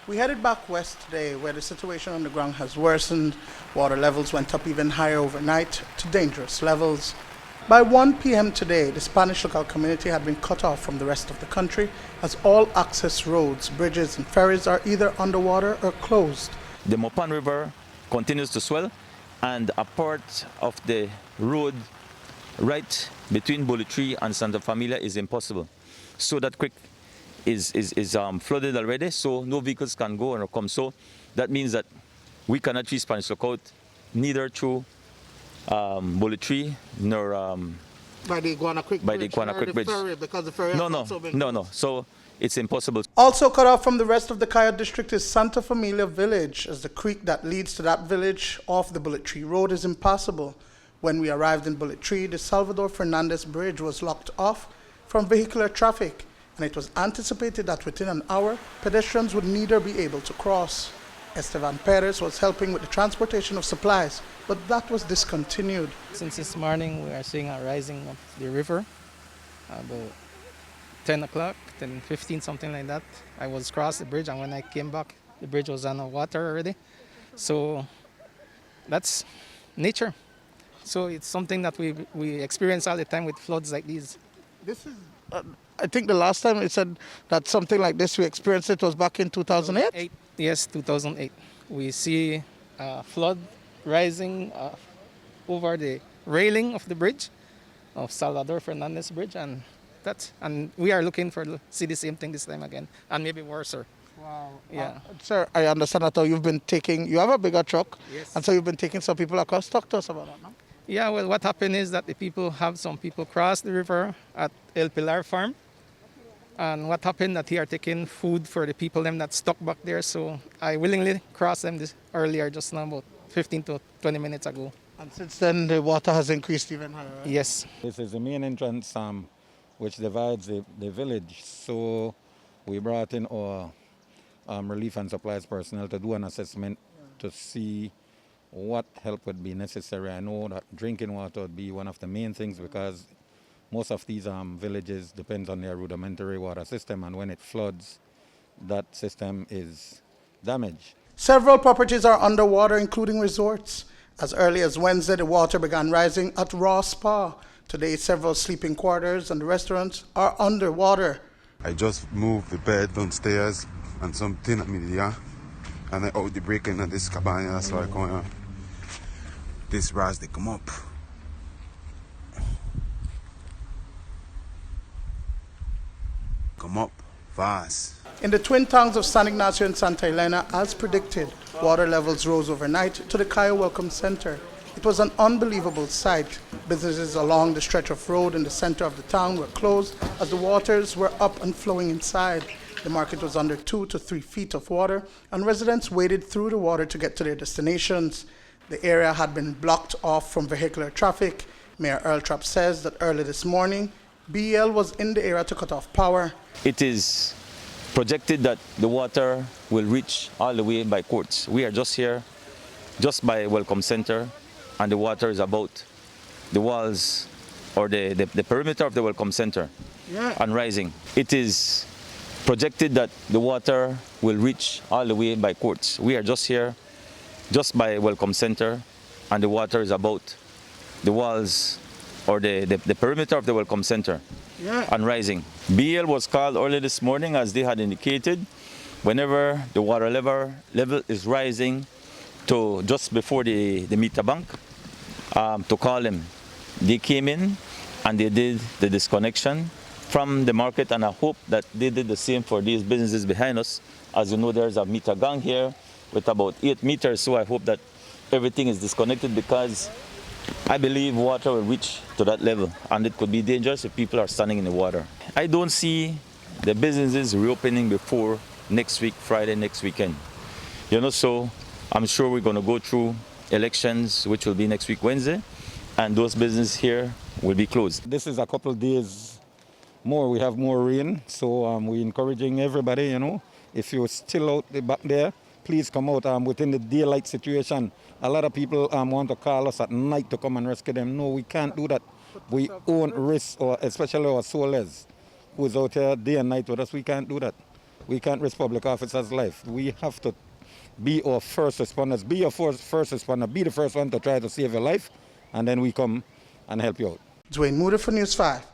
We headed back west today where the situation on the ground has worsened. Water levels went up even higher overnight to dangerous levels. By 1 p.m. today, the Spanish local community had been cut off from the rest of the country as all access roads, bridges and ferries are either underwater or closed. The Mopan River continues to swell and a part of the road right between Bullet Tree and Santa Familia is impossible. So that creek is flooded already, so no vehicles can go or come. So that means that we cannot reach Spanish Lookout neither through Bullet Tree nor By the Iguana Creek Bridge? by the Iguana Creek Bridge. Ferry, because the ferry No, has no, also been no, no. So it's impossible. Also cut off from the rest of the Coyote district is Santa Familia village, as the creek that leads to that village off the Bullet Tree Road is impassable. When we arrived in Bullet Tree, the Salvador Fernandez Bridge was locked off from vehicular traffic, and it was anticipated that within an hour, pedestrians would neither be able to cross. Esteban Perez was helping with the transportation of supplies, but that was discontinued. Since this morning, we are seeing a rising of the river, about 10 o'clock, 10:15, something like that. I was across the bridge, and when I came back, the bridge was under water already. So that's nature. So it's something that we experience all the time with floods like these. This is, I think the last time it said that something like this we experienced it was back in 2008? Yes, 2008. We see flood rising over the railing of the bridge, of Salvador Fernandez Bridge, and we are looking for see the same thing this time again, and maybe worse. Wow. Yeah. Sir, I understand that you have a bigger truck, Yes. and so you've been taking some people across. Talk to us about that, no? Yeah, well, what happened is that some people cross the river at El Pilar Farm. And what happened that he are taking food for the people them that stuck back there. So I willingly crossed them earlier, just now about 15 to 20 minutes ago. And since then, the water has increased even higher, right? Yes. This is the main entrance which divides the village. So we brought in our relief and supplies personnel to do an assessment to see what help would be necessary. I know that drinking water would be one of the main things because most of these villages depend on their rudimentary water system, and when it floods, that system is damaged. Several properties are underwater, including resorts. As early as Wednesday, the water began rising at Raw Spa. Today, several sleeping quarters and restaurants are underwater. I just moved the bed downstairs and something at me there, and I out the breaking of this cabana, that's why I come on. This rise, they come up. Come up fast. In the twin towns of San Ignacio and Santa Elena, as predicted, water levels rose overnight to the Cayo Welcome Center. It was an unbelievable sight. Businesses along the stretch of road in the center of the town were closed as the waters were up and flowing inside. The market was under 2 to 3 feet of water, and residents waded through the water to get to their destinations. The area had been blocked off from vehicular traffic. Mayor Earl Trapp says that early this morning, BEL was in the area to cut off power. It is projected that the water will reach all the way by Courts. We are just here, just by Welcome Center, and the water is about the walls or the perimeter of the Welcome Center and rising. It is projected that the water will reach all the way by Courts. We are just here, just by Welcome Center, and the water is about the walls or the perimeter of the Welcome Center and rising. BL was called early this morning, as they had indicated, whenever the water level is rising to just before the meter bank, to call them. They came in and they did the disconnection from the market, and I hope that they did the same for these businesses behind us. As you know, there's a meter gang here with about 8 meters, so I hope that everything is disconnected, because I believe water will reach to that level and it could be dangerous if people are standing in the water. I don't see the businesses reopening before next week, Friday, next weekend. So I'm sure we're going to go through elections, which will be next week, Wednesday, and those businesses here will be closed. This is a couple of days more. We have more rain, so we're encouraging everybody, if you're still out back there, please come out within the daylight situation. A lot of people want to call us at night to come and rescue them. No, we can't do that. We own risk, or especially our soldiers who's out here day and night with us. We can't do that. We can't risk public officers' life. We have to be our first responders, be your first responder, be the first one to try to save your life, and then we come and help you out. Duane Moody for News 5.